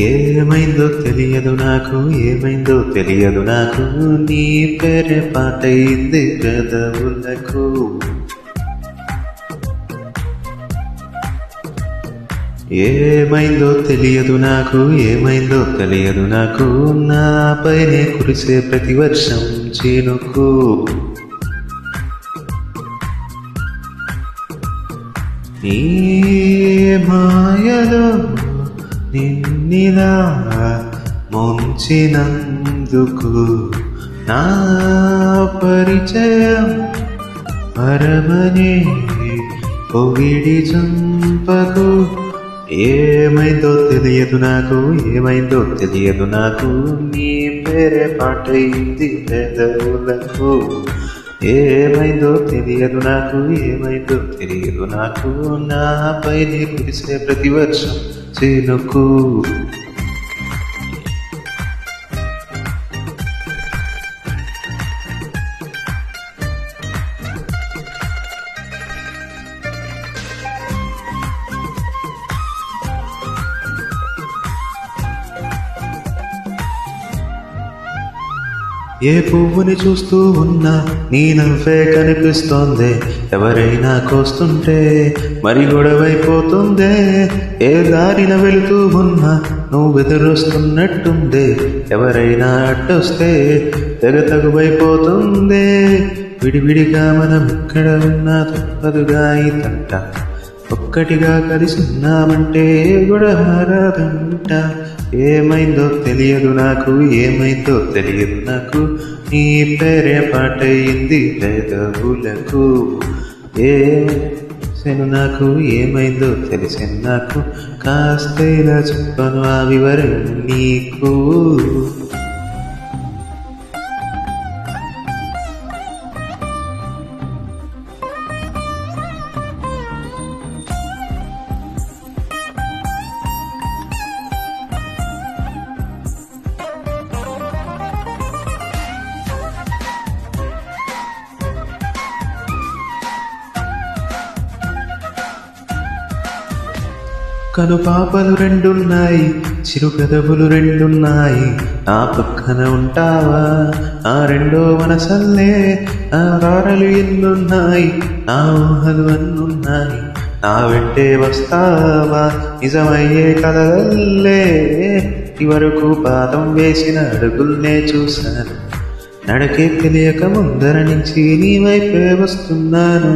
ఏమైందో తెలియదు నాకు, ఏమైందో తెలియదు నాకు, నీ పేరే పాటైంది పెదవులకు. ఏమైందో తెలియదు నాకు, ఏమైందో తెలియదు నాకు, నాపైనే కురిసే ప్రతి వర్షం చినుకు. ఈ మాయలో నిన్నిలా ముంచినందుకు నా పరిచయం పరమనే పొగిడి చంపకు. ఏమైందో తెలియదు నాకు, ఏమైందో తెలియదు నాకు, నీ పేరే పాటైంది పెదవులకు. ఏమైందో తెలియదు నాకు, ఏమైందో తెలియదు నాకు, నాపైనే కురిసే ప్రతి వర్షం చినుకు. ఏ పువ్వుని చూస్తూ ఉన్నా నీ నవ్వే కనిపిస్తోందే, ఎవరైనా కోస్తుంటే మరి గొడవైపోతుందే. ఏ దారిన వెళుతూ ఉన్నా నువ్వు ఎదురొస్తున్నట్టుందే, ఎవరైనా అడ్డొస్తే తెగ తగువైపోతుందే. విడివిడిగా మనం ఇక్కడ ఉన్నా తప్పదుగా ఈ తంట, ఒక్కటిగా కలిసి ఉన్నామంటే గొడవరాదంట. ఏమైందో తెలియదు నాకు, ఏమైందో తెలియదు నాకు, నీ పేరే పాటైంది పెదవులకు. ఏను నాకు, ఏమైందో తెలిసిన నాకు, కాస్తైనా చెప్పను ఆ వివరం నీకు. కనుపాపలు రెండున్నాయి, చిరుకదవులు రెండున్నాయి, నా పక్కన ఉంటావా? నా రెండో మనసల్లే నా రారలు ఎన్నున్నాయి, నా ఊహలు అన్నున్నాయి, నా వెంటే వస్తావా? నిజమయ్యే కలలల్లే ఇవరకు పాదం వేసిన అడుగుల్నే చూశాను, నడకే తెలియక ముందర నుంచి నీ వైపే వస్తున్నాను.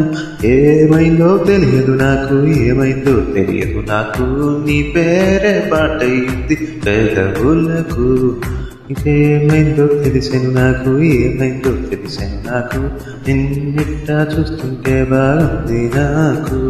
ఏమైందో తెలియదు నాకు, ఏమైందో తెలియదు నాకు, నీ పేరే పాటైంది పెదవులకు. ఇదేమైందో తెలిసెను నాకు, ఏమైందో తెలిసెను నాకు, నిన్నిట్టా చూస్తుంటే బాగుంది నాకు.